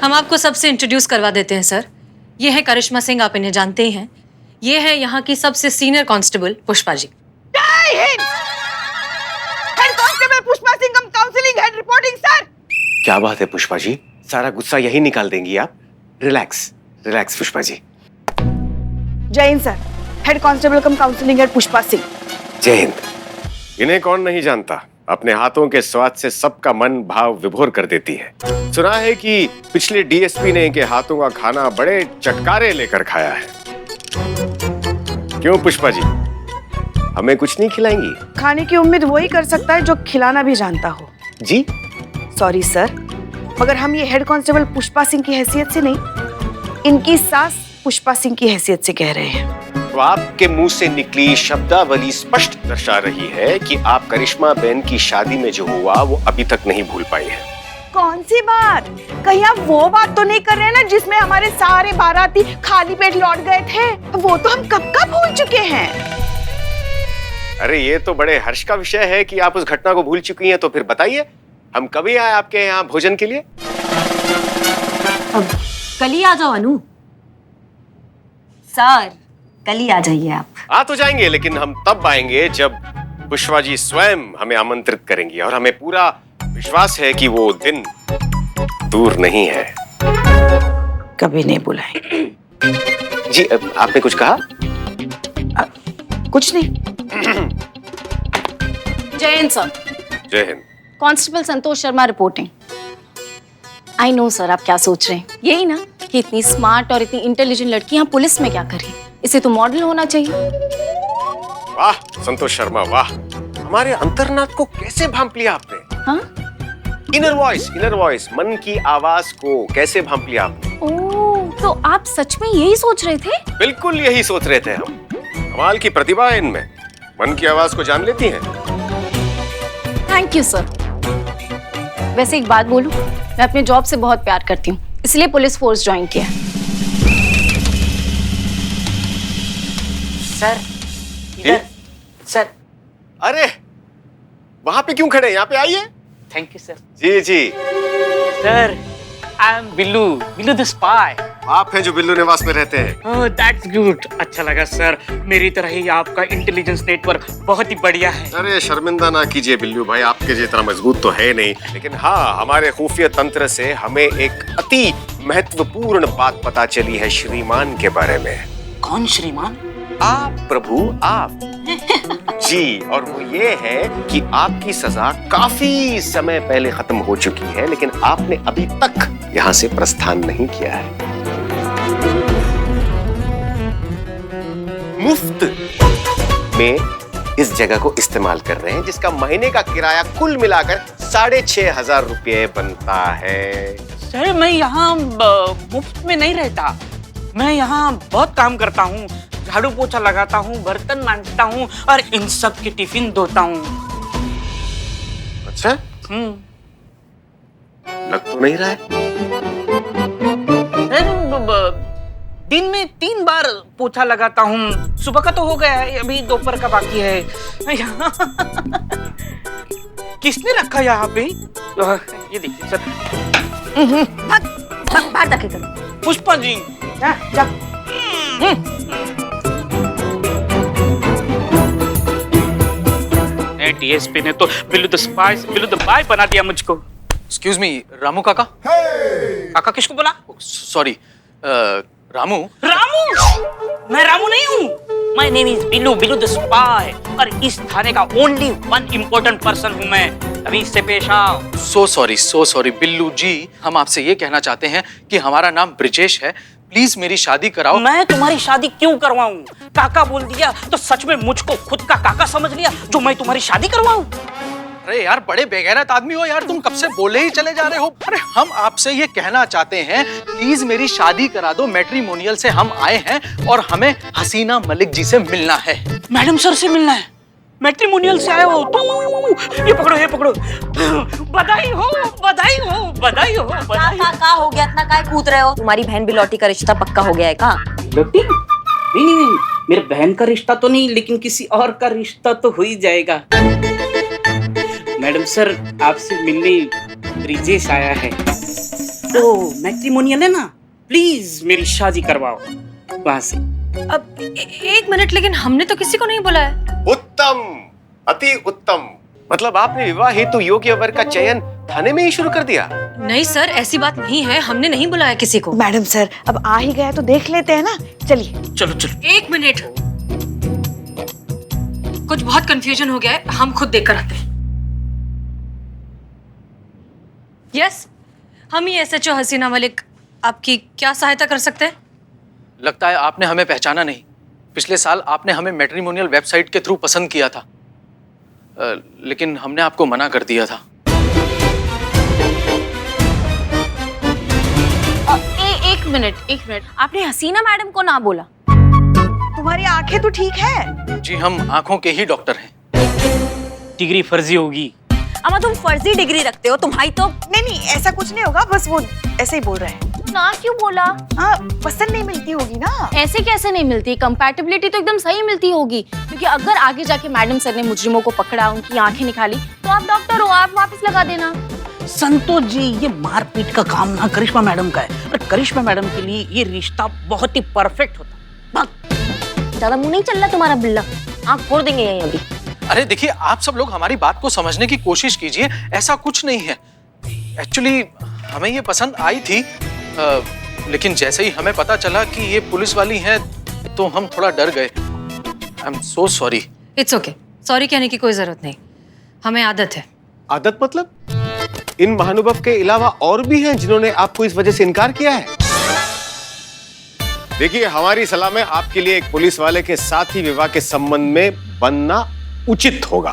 हम आपको सबसे इंट्रोड्यूस करवा देते हैं सर। ये है करिश्मा सिंह, आप इन्हें जानते ही हैं। ये है यहाँ की सबसे senior constable Pushpa ji. Head constable Pushpa Singh, हम काउंसलिंग हेड रिपोर्टिंग सर। क्या बात है पुष्पा जी, सारा गुस्सा यही निकाल देंगी आप। Relax relax Pushpa ji. जय हिंद सर, हेड कांस्टेबल कम काउंसलिंग हेड पुष्पा सिंह। जय हिंद। इन्हें कौन नहीं जानता, अपने हाथों के स्वाद से सबका मन भाव विभोर कर देती है। सुना है कि पिछले डीएसपी ने इनके हाथों का खाना बड़े चटकारे लेकर खाया है। क्यों पुष्पा जी, हमें कुछ नहीं खिलाएंगी? खाने की उम्मीद वही कर सकता है जो खिलाना भी जानता हो। जी सॉरी सर, मगर हम ये हेड कांस्टेबल पुष्पा सिंह की हैसियत से नहीं, इनकी सास पुष्पा सिंह की हैसियत से कह रहे हैं। तो आपके मुंह से निकली शब्दावली स्पष्ट दर्शा रही है कि आप करिश्मा बहन की शादी में जो हुआ वो अभी तक नहीं भूल पाई हैं। कौन सी बात? कहीं आप वो बात तो नहीं कर रहे हैं ना जिसमें हमारे सारे बाराती खाली पेट लौट गए थे? वो तो हम कब का भूल चुके हैं। अरे ये तो बड़े हर्ष का विषय है कि आप उस घटना को भूल चुकी हैं, तो फिर बताइए हम कभी आए आपके यहाँ भोजन के लिए? अब कल ही आ जाओ अनु। सर कल ही आ जाइए आप। आ तो जाएंगे, लेकिन हम तब आएंगे जब पुष्पा जी स्वयं हमें आमंत्रित करेंगी, और हमें पूरा विश्वास है कि वो दिन दूर नहीं है। कभी नहीं बुलाएंगे। जी आपने कुछ कहा? कुछ नहीं। जय हिंद सर। जय Hind. Constable Santosh Sharma reporting. I know sir आप क्या सोच रहे हैं, यही ना कि इतनी स्मार्ट और इतनी इंटेलिजेंट लड़की यहाँ पुलिस में क्या कर रही है, इसे तो मॉडल होना चाहिए। वाह संतोष शर्मा वाह, हमारे अंतर्नाद को कैसे भांप लिया आपने। हाँ? इनर वॉइस, मन की आवाज को कैसे भांप लिया आपने। ओह, तो आप सच में यही सोच रहे थे? बिल्कुल यही सोच रहे थे हम। कमाल की प्रतिभा है इनमें, मन की आवाज को जान लेती हैं। Thank you sir. वैसे एक बात बोलूं, मैं अपने जॉब से बहुत प्यार करती हूँ, इसलिए पुलिस फोर्स ज्वाइन किया। सर इधर। सर अरे वहां पे क्यों खड़े, यहाँ पे आइए। Thank you sir. जी जी। Sir I am Billu, Billu the spy. आप हैं जो बिल्लू निवास में रहते हैं। ओह दैट्स गुड, अच्छा लगा सर। मेरी तरह ही आपका इंटेलिजेंस नेटवर्क बहुत ही बढ़िया है। अरे शर्मिंदा ना कीजिए बिल्लू भाई, आपके जितना मजबूत तो है नहीं, लेकिन हाँ हमारे खुफिया तंत्र से हमें एक अति महत्वपूर्ण बात पता चली है श्रीमान के बारे में। कौन श्रीमान? आप प्रभु, आप। जी, और वो ये है कि आपकी सजा काफी समय पहले खत्म हो चुकी है, लेकिन आपने अभी तक यहाँ से प्रस्थान नहीं किया है। मुफ्त में इस जगह को इस्तेमाल कर रहे हैं, जिसका महीने का किराया कुल मिलाकर 6,500 रुपये बनता है। सर मैं यहाँ मुफ्त में नहीं रहता, मैं यहाँ बहुत काम करता हूँ, झाड़ू पोछा लगाता हूँ, बर्तन मांजता हूँ और इन सब के टिफिन धोता हूँ। अच्छा? लग तो नहीं रहा है। दिन में 3 बार पोछा लगाता हूँ। सुबह का तो हो गया है, अभी दोपहर का बाकी है। किसने रखा यहाँ पे? ये देखिए सर। बाहर जाके करो। पुष्पा जी जा। डीएसपी ने तो बिल्लू द स्पाई से बिल्लू द बाय बना दिया मुझको। एक्सक्यूज मी, रामू काका। काका किसको बोला? सॉरी, रामू। रामू? मैं रामू नहीं हूँ, my name is Billu, Billu the spy, और इस थाने का ओनली वन इम्पोर्टेंट पर्सन हूँ मैं। अभी इससे पेश आओ। सो सॉरी बिल्लू जी, हम आपसे ये कहना चाहते हैं कि हमारा नाम ब्रिजेश है, प्लीज मेरी शादी कराओ। मैं तुम्हारी शादी क्यों करवाऊं? काका बोल दिया तो सच में मुझको खुद का काका समझ लिया जो मैं तुम्हारी शादी करवाऊं? अरे यार बड़े बेगैरत आदमी हो यार, तुम कब से बोले ही चले जा रहे हो। अरे हम आपसे ये कहना चाहते हैं, प्लीज मेरी शादी करा दो। मैट्रिमोनियल से हम आए हैं और हमें हसीना मलिक जी से मिलना है। मैडम सर से मिलना है? मैट्रिमोनियल से आए हो तो ये पकड़ो, ये पकड़ो। बधाई हो, बधाई हो, बधाई हो, बधाई हो। का हो गया, इतना काय कूद रहे हो? तुम्हारी बहन बिलौटी का रिश्ता पक्का हो गया है का? बेटी? नहीं, मेरे बहन का रिश्ता तो नहीं, लेकिन किसी और का रिश्ता तो हो ही जाएगा। मैडम सर आपसे मिलने ब्रिजेश आया है। ओ मैट्रिमोनियल है ना, प्लीज मेरी शादी करवाओ वहां से। अब एक मिनट, लेकिन हमने तो किसी को नहीं बुलाया। उत्तम, अति उत्तम। मतलब आपने विवाह हेतु योग्य वर का चयन थाने में ही शुरू कर दिया? नहीं सर, ऐसी बात नहीं है, हमने नहीं बुलाया किसी को। मैडम सर, अब आ ही गया तो देख लेते हैं ना, चलिए। चलो चलो। एक मिनट, कुछ बहुत कंफ्यूजन हो गया है, हम खुद देखकर आते हैं। यस, हम ही SHO हसीना मलिक आपकी क्या सहायता कर सकते हैं? लगता है आपने हमें पहचाना नहीं। पिछले साल आपने हमें मैट्रिमोनियल वेबसाइट के थ्रू पसंद किया था, लेकिन हमने आपको मना कर दिया था। एक मिनट, आपने हसीना मैडम को ना बोला? तुम्हारी आंखें तो ठीक है। जी, हम आंखों के ही डॉक्टर हैं। डिग्री फर्जी होगी। अम्मा तुम फर्जी डिग्री रखते हो, तुम्हारी तो। नहीं, ऐसा कुछ नहीं होगा, बस वो ऐसे ही बोल रहे हैं। ना क्यों बोला? हाँ, पसंद नहीं मिलती होगी ना। ऐसे कैसे नहीं मिलती? कंपैटिबिलिटी तो एकदम सही मिलती होगी, क्योंकि अगर आगे जाके मैडम सर ने मुजरिमों को पकड़ा, उनकी आंखें निकाली, तो आप डॉक्टर हो, आप वापस लगा देना। संतोष जी, ये मारपीट का काम ना करिश्मा मैडम का है, और करिश्मा मैडम के लिए ये रिश्ता बहुत ही परफेक्ट होता। ज्यादा मुंह नहीं चल रहा तुम्हारा बिल्ला, आंख फोड़ देंगे यहीं अभी। अरे देखिए, आप सब लोग हमारी बात को समझने की कोशिश कीजिए। ऐसा कुछ नहीं है। एक्चुअली हमें ये पसंद आई थी, लेकिन जैसे ही हमें पता चला कि ये पुलिस वाली हैं, तो हम थोड़ा डर गए। I am so sorry. It's okay, sorry कहने की कोई जरूरत नहीं, हमें आदत है। आदत मतलब? इन महानुभव के अलावा और भी हैं जिन्होंने आपको इस वजह से इनकार किया है? देखिए, हमारी सलाह में आपके लिए एक पुलिस वाले के साथ ही विवाह के संबंध में बनना उचित होगा।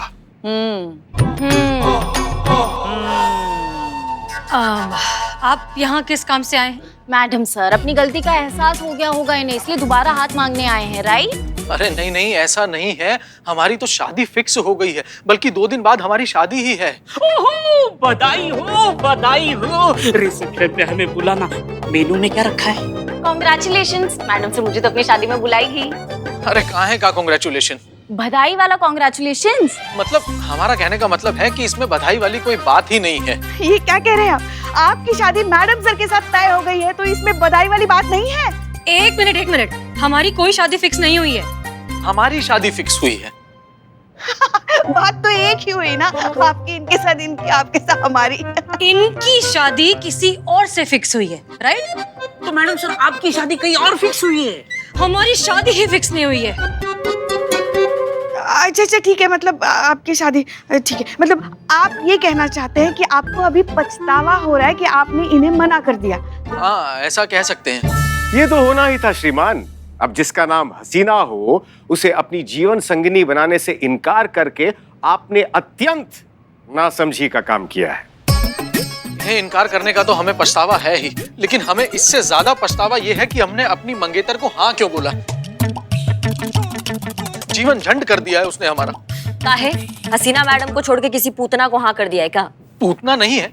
आप यहाँ किस काम से आए हैं? मैडम सर, अपनी गलती का एहसास हो गया होगा इन्हें, इसलिए दोबारा हाथ मांगने आए हैं, राइट? अरे नहीं नहीं, ऐसा नहीं है। हमारी तो शादी फिक्स हो गई है, बल्कि 2 दिन बाद हमारी शादी ही है। ओहो, बधाई हो, बधाई हो। रिसेप्शन पे हमें बुलाना। मेनू में क्या रखा है? कॉन्ग्रेचुलेशंस, मैडम से मुझे तो अपनी शादी में बुलाएगी। अरे काहे का कॉन्ग्रेचुलेशन? बधाई वाला कॉन्ग्रेचुलेशंस। मतलब हमारा कहने का मतलब है कि इसमें बधाई वाली कोई बात ही नहीं है। ये क्या कह रहे हैं आप? आपकी शादी मैडम सर के साथ तय हो गई है, तो इसमें बधाई वाली बात नहीं है। एक मिनट, हमारी कोई शादी फिक्स नहीं हुई है। हमारी शादी फिक्स हुई है। बात तो एक ही हुई ना, आपकी इनके साथ, इनकी आपके साथ हमारी। इनकी शादी किसी और से फिक्स हुई है, राइट? तो मैडम सर, आपकी शादी कहीं और फिक्स हुई है। हमारी शादी ही फिक्स नहीं हुई है। अच्छा, ठीक है, मतलब आपकी शादी ठीक है। मतलब आप ये कहना चाहते हैं कि आपको अभी पछतावा हो रहा है कि आपने इन्हें मना कर दिया? हाँ, ऐसा कह सकते हैं। ये तो होना ही था श्रीमान। अब जिसका नाम हसीना हो, उसे अपनी जीवन संगिनी बनाने से इनकार करके आपने अत्यंत नासमझी का काम किया है। इन्हें इनकार करने का तो हमें पछतावा है ही, लेकिन हमें इससे ज्यादा पछतावा ये है कि हमने अपनी मंगेतर को हाँ क्यों बोला। जीवन झंड कर दिया है उसने हमारा। काहे? हसीना मैडम को छोड़ के किसी पूतना को हाँ कर दिया है क्या? पूतना नहीं है,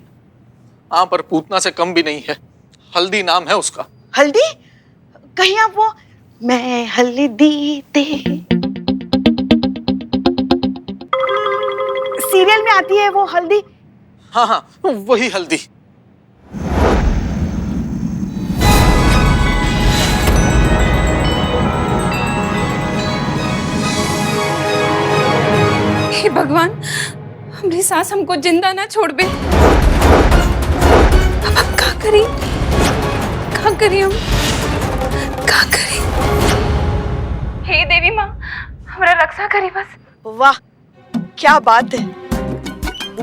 हाँ, पर पूतना से कम भी नहीं है। हल्दी नाम है उसका। हल्दी? कहीं आप वो मैं हल्दी दे सीरियल में आती है वो हल्दी? हाँ हाँ, वही हल्दी। हे भगवान, हमारी सास हमको जिंदा ना छोड़ बे। अब हम क्या करें हम क्या करें? हे देवी माँ, हमारा रक्षा करी बस। वाह, क्या बात है।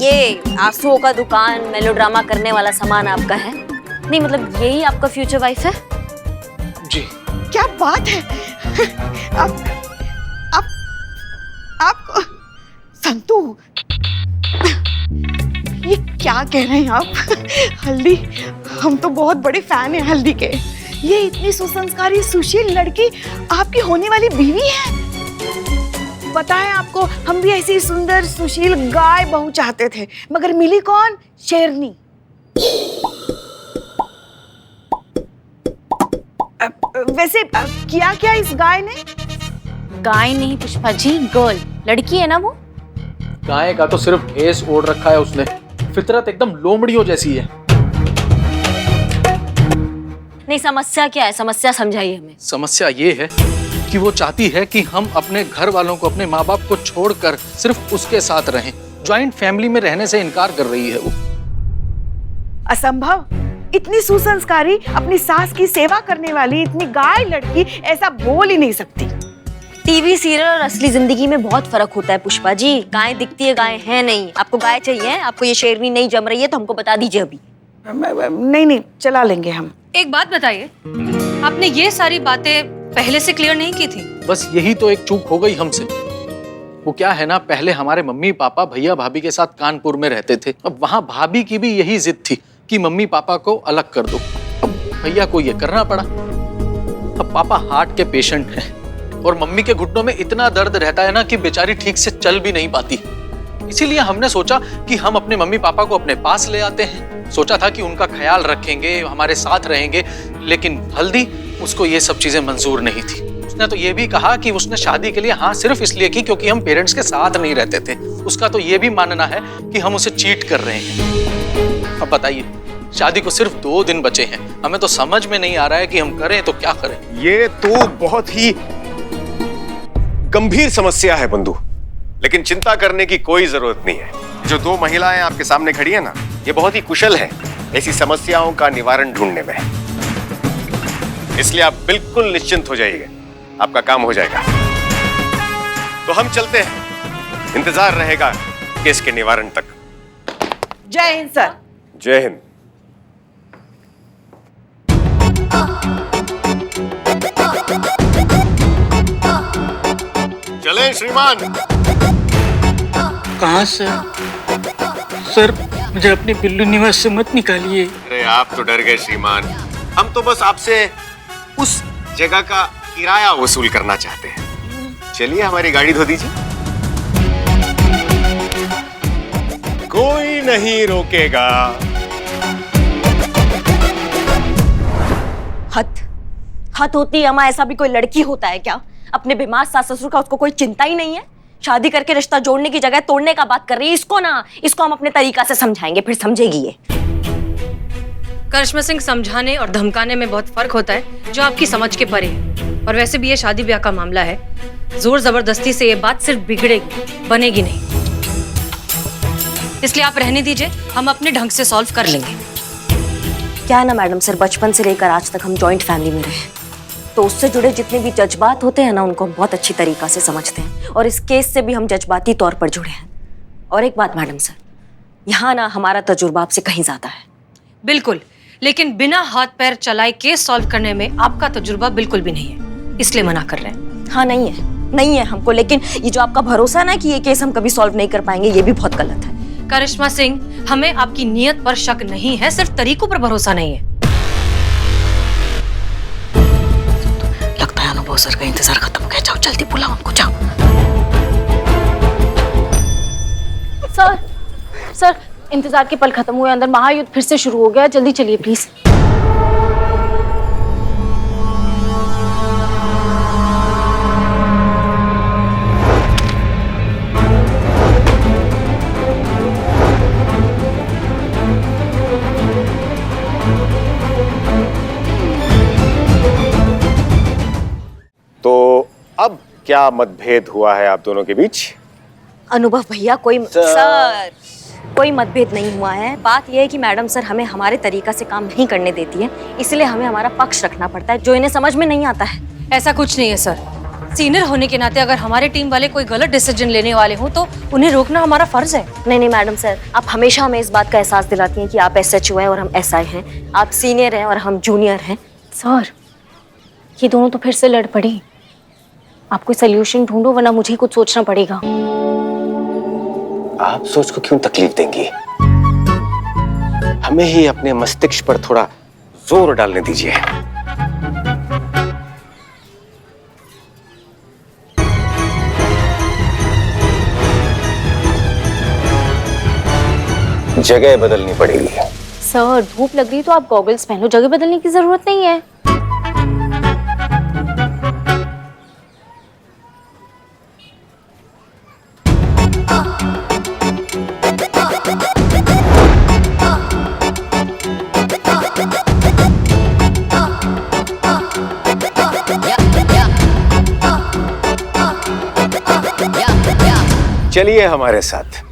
ये आंसुओं का दुकान, मेलोड्रामा करने वाला सामान आपका है? नहीं मतलब यही आपका फ्यूचर वाइफ है? जी। क्या बात है। आप संतू, ये क्या कह रहे हैं आप? हल्दी, हम तो बहुत बड़े फैन हैं हल्दी के। ये इतनी सुसंस्कारी सुशील लड़की आपकी होने वाली बीवी है। पता है आपको, हम भी ऐसी सुंदर सुशील गाय बहू चाहते थे, मगर मिली कौन? शेरनी। वैसे किया क्या इस गाय ने? गाय नहीं पुष्पा जी, गर्ल, लड़की है ना वो। गाय का तो सिर्फ भेस ओढ़ रखा है उसने। फितरत एकदम लोमड़ियों जैसी है। नहीं, समस्या क्या है? समस्या समझाइए हमें। समस्या ये है कि वो चाहती है कि हम अपने घर वालों को, अपने माँ बाप को छोड़कर सिर्फ उसके साथ रहें। जॉइंट फैमिली में रहने से इनकार कर रही है वो। असंभव। इतनी सुसंस्कारी, अपनी सास की सेवा करने वाली इतनी गाय लड़की ऐसा बोल ही नहीं सकती। टीवी सीरियल और असली जिंदगी में बहुत फर्क होता है पुष्पा जी। गाय दिखती है, गाय है नहीं। आपको गाय चाहिए, आपको ये शेरनी नहीं जम रही है तो हमको बता दीजिए अभी। नहीं, चला लेंगे हम। एक बात बताइए, आपने ये सारी बातें पहले से क्लियर नहीं की थी? बस यही तो एक चूक हो गई हमसे। वो क्या है ना, पहले हमारे मम्मी पापा भैया भाभी के साथ कानपुर में रहते थे। अब वहाँ भाभी की भी यही जिद थी कि मम्मी पापा को अलग कर दो। अब भैया को ये करना पड़ा। अब पापा हार्ट के पेशेंट हैं और मम्मी के घुटनों में इतना दर्द रहता है ना कि बेचारी ठीक से चल भी नहीं पाती। इसीलिए हमने सोचा कि हम अपने मम्मी पापा को अपने पास ले आते हैं। सोचा था कि उनका ख्याल रखेंगे, हमारे साथ रहेंगे, लेकिन हल्दी उसको ये सब चीजें मंजूर नहीं थी। उसने तो ये भी कहा कि उसने शादी के लिए हाँ सिर्फ इसलिए की क्योंकि हम पेरेंट्स के साथ नहीं रहते थे। उसका तो ये भी मानना है कि हम उसे चीट कर रहे हैं। अब बताइए, शादी को सिर्फ 2 दिन बचे हैं। हमें तो समझ में नहीं आ रहा है कि हम करें तो क्या करें। ये तो बहुत ही गंभीर समस्या है बंधु, लेकिन चिंता करने की कोई जरूरत नहीं है। जो 2 महिलाएं आपके सामने खड़ी है ना, ये बहुत ही कुशल हैं ऐसी समस्याओं का निवारण ढूंढने में। इसलिए आप बिल्कुल निश्चिंत हो जाइए, आपका काम हो जाएगा। तो हम चलते हैं, इंतजार रहेगा केस के निवारण तक। जय हिंद सर। जय हिंद। चलें श्रीमान। कहाँ सर, मुझे अपने बिल्लू निवास से मत निकालिए। अरे आप तो डर गए श्रीमान, हम तो बस आपसे उस जगह का किराया वसूल करना चाहते हैं। चलिए हमारी गाड़ी धो दीजिए। कोई नहीं रोकेगा। हद होती है अम्मा। ऐसा भी कोई लड़की होता है क्या? अपने बीमार सास ससुर का उसको कोई चिंता ही नहीं है। शादी करके रिश्ता जोड़ने की जगह तोड़ने का बात कर रही है। इसको हम अपने तरीका से समझाएंगे, फिर समझेगी ये। करिश्मा सिंह, समझाने और धमकाने में बहुत फर्क होता है जो आपकी समझ के परे है। और वैसे भी ये शादी ब्याह का मामला है, जोर जबरदस्ती से ये बात सिर्फ बिगड़ेगी, बनेगी नहीं। इसलिए आप रहने दीजिए, हम अपने ढंग से सॉल्व कर लेंगे। क्या है ना मैडम सर, बचपन से लेकर आज तक हम जॉइंट फैमिली में रहे, तो उससे जुड़े जितने भी जज्बात होते हैं ना, उनको हम बहुत अच्छी तरीका से समझते हैं। और इस केस से भी हम जज्बाती तौर पर जुड़े हैं। और एक बात मैडम सर, यहाँ ना हमारा तजुर्बा आपसे कहीं ज्यादा है। बिल्कुल, लेकिन बिना हाथ पैर चलाए केस सॉल्व करने में आपका तजुर्बा बिल्कुल भी नहीं है, इसलिए मना कर रहे हैं। हाँ, नहीं है हमको, लेकिन ये जो आपका भरोसा ना कि ये केस हम कभी सॉल्व नहीं कर पाएंगे, ये भी बहुत गलत है। करिश्मा सिंह, हमें आपकी नीयत पर शक नहीं है, सिर्फ तरीकों पर भरोसा नहीं है। लगता है अनुभव सर का इंतजार खत्म हो गया। जाओ जल्दी बुलाओ उनको, जाओ। सर, इंतजार के पल खत्म हुए, अंदर महायुद्ध फिर से शुरू हो गया। जल्दी चलिए प्लीज। तो अब क्या मतभेद हुआ है आप दोनों के बीच? अनुभव भैया, कोई मतभेद नहीं हुआ है। बात यह है कि मैडम सर हमें हमारे तरीका से काम नहीं करने देती है, इसलिए हमें हमारा पक्ष रखना पड़ता है, जो इन्हें समझ में नहीं आता है। ऐसा कुछ नहीं है सर। सीनियर होने के नाते अगर हमारे टीम वाले कोई गलत डिसीजन लेने वाले हों तो उन्हें रोकना हमारा फर्ज है। नहीं मैडम सर, आप हमेशा हमें इस बात का एहसास दिलाती हैं कि आप SHO हैं और हम SI हैं, आप सीनियर हैं और हम जूनियर हैं। सर, ये दोनों तो फिर से लड़ पड़ी। आप कोई सोल्यूशन ढूंढो, वरना मुझे ही कुछ सोचना पड़ेगा। आप सोच को क्यों तकलीफ देंगी? हमें ही अपने मस्तिष्क पर थोड़ा जोर डालने दीजिए। जगह बदलनी पड़ेगी। सर, धूप लग रही तो आप गॉगल्स पहनो, जगह बदलने की जरूरत नहीं है। चलिए हमारे साथ।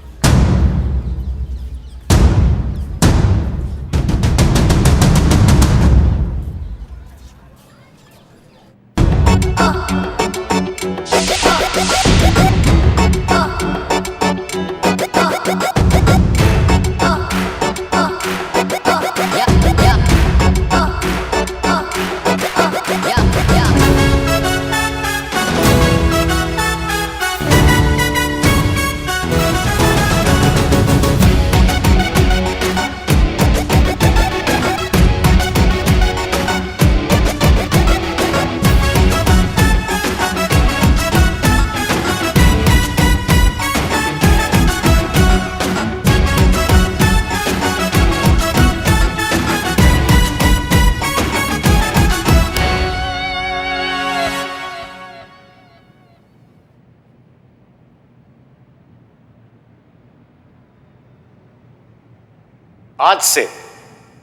आज से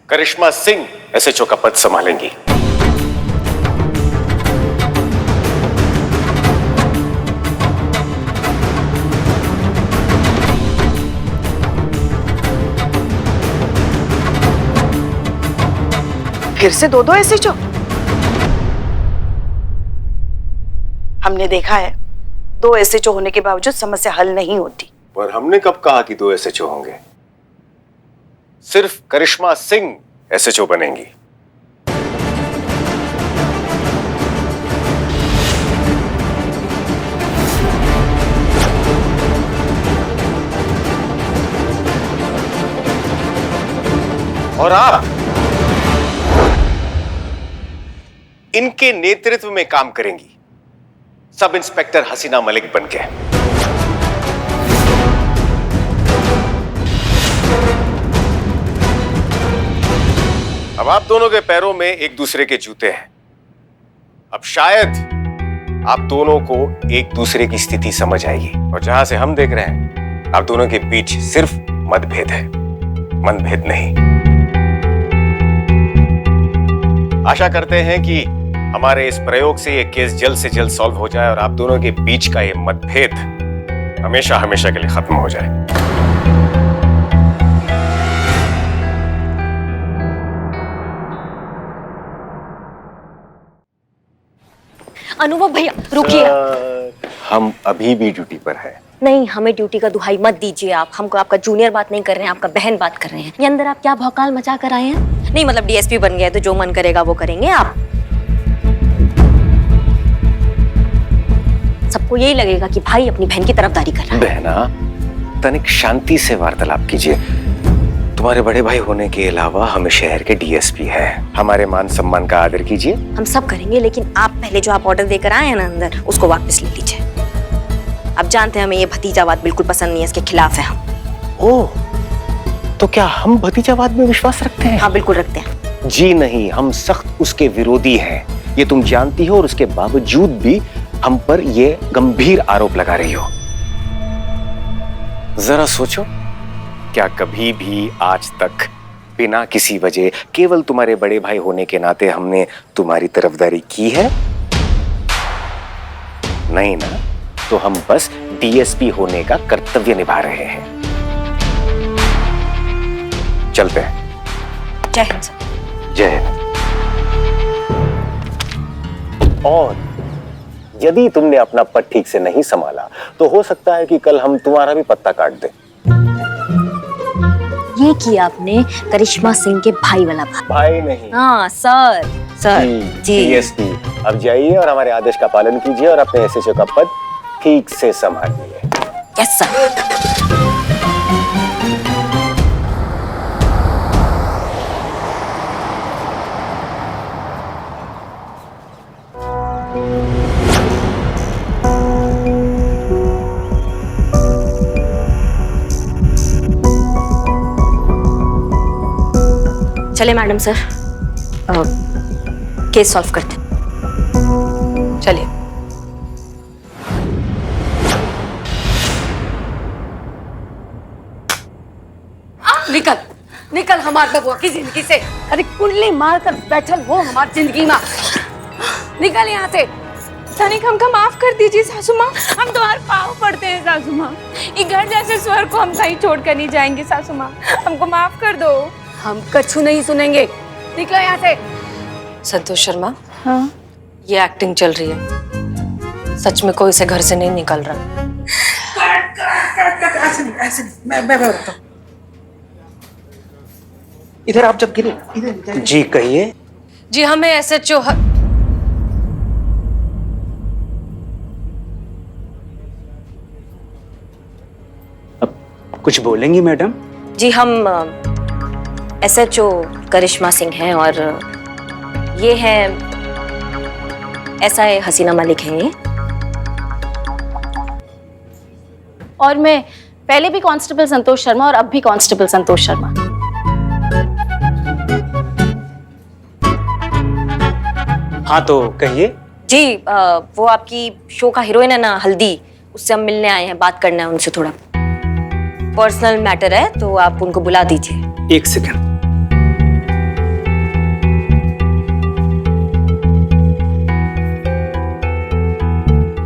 करिश्मा सिंह एसएचओ का पद संभालेंगी। फिर से दो एसएचओ? हमने देखा है 2 एसएचओ होने के बावजूद समस्या हल नहीं होती। पर हमने कब कहा कि 2 एसएचओ होंगे? सिर्फ करिश्मा सिंह एसएचओ बनेंगी। और आप इनके नेतृत्व में काम करेंगी, सब इंस्पेक्टर हसीना मलिक बनके। अब आप दोनों के पैरों में एक दूसरे के जूते हैं। अब शायद आप दोनों को एक दूसरे की स्थिति समझ आएगी। और जहां से हम देख रहे हैं, आप दोनों के बीच सिर्फ मतभेद है, मनभेद नहीं। आशा करते हैं कि हमारे इस प्रयोग से ये केस जल्द से जल्द सॉल्व हो जाए और आप दोनों के बीच का ये मतभेद हमेशा हमेशा के लिए खत्म हो जाए। अनुभव भैया रुकिए। हम अभी भी ड्यूटी पर हैं। नहीं, हमें ड्यूटी का दुहाई मत दीजिए आप। हमको आपका जूनियर बात नहीं कर रहे हैं, आपका बहन बात कर रहे हैं। ये अंदर आप क्या भौकाल मचा कर आए हैं? नहीं मतलब डीएसपी बन गए तो जो मन करेगा वो करेंगे आप। सबको यही लगेगा कि भाई अपनी बहन की तरफदारी कर रहा है। बहना, तनिक शांति से वार्तालाप कीजिए। तुम्हारे बड़े भाई होने के अलावा हमें शहर के डीएसपी है। हमारे मान सम्मान का आदर कीजिए। हम सब करेंगे, लेकिन आप पहले जो आप ऑर्डर देकर आए हैं ना अंदर, उसको वापस ले लीजिए। आप जानते हैं हमें ये भतीजावाद बिल्कुल पसंद नहीं है, इसके खिलाफ है हम। ओह, तो क्या हम भतीजावाद में विश्वास रखते हैं? हाँ बिल्कुल रखते हैं। जी नहीं, हम सख्त उसके विरोधी हैं। ये तुम जानती हो और उसके बावजूद भी हम पर ये गंभीर आरोप लगा रही हो। जरा सोचो, क्या कभी भी आज तक बिना किसी वजह, केवल तुम्हारे बड़े भाई होने के नाते हमने तुम्हारी तरफदारी की है? नहीं ना, तो हम बस डीएसपी होने का कर्तव्य निभा रहे हैं। चलते हैं। जय हिंद सर। जय हिंद। और यदि तुमने अपना पद ठीक से नहीं संभाला तो हो सकता है कि कल हम तुम्हारा भी पत्ता काट दें। ये किया आपने करिश्मा सिंह के भाई वाला बात। भाई नहीं, हाँ सर। सर जी। डीएसपी, अब जाइए और हमारे आदेश का पालन कीजिए और अपने एसएचओ का पद ठीक से संभालिए। Yes sir. चले मैडम सर, केस सॉल्व करते हैं। चलिए। निकल निकल हमारे बबुआ की जिंदगी से। अरे कुंडली मार कर बैठल हो हमारी जिंदगी में। निकल यहाँ से। तनिक हमको माफ कर दीजिए सासू माँ, हम तुम्हारे पाँव पड़ते हैं सासू माँ। ये घर जैसे स्वर्ग को हम कहीं छोड़ कर नहीं जाएंगे सासू माँ, हमको माफ कर दो। हम कछु नहीं सुनेंगे। निकलो यहाँ से। संतोष शर्मा, हाँ ये एक्टिंग चल रही है, सच में कोई से घर से नहीं निकल रहा। ऐसे नहीं, मैं बताता हूँ। इधर आप जब गिरे, इधर जी कहिए। जी हमें SHO कुछ बोलेंगी मैडम? जी हम SHO करिश्मा सिंह हैं और ये है SI हसीना मलिक हैं ये। और मैं पहले भी कांस्टेबल संतोष शर्मा और अब भी कांस्टेबल संतोष शर्मा। हाँ तो कहिए। जी वो आपकी शो का हीरोइन है ना हल्दी, उससे हम मिलने आए हैं, बात करना है उनसे, थोड़ा पर्सनल मैटर है, तो आप उनको बुला दीजिए। एक सेकंड।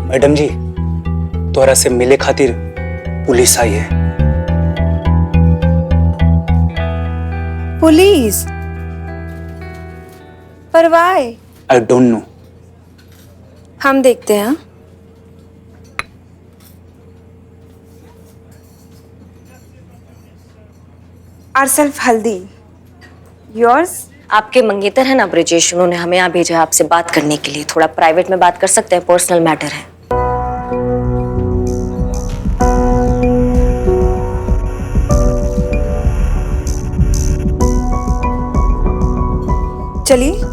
मैडम जी, तोरा से मिले खातिर पुलिस आई है। पुलिस? पर वाई? I don't know. हम देखते हैं। Ourself हल्दी, yours? आपके मंगेतर है ना ब्रिजेश, उन्होंने हमें यहाँ भेजा है आपसे बात करने के लिए। थोड़ा प्राइवेट में बात कर सकते हैं, पर्सनल मैटर है। चलिए।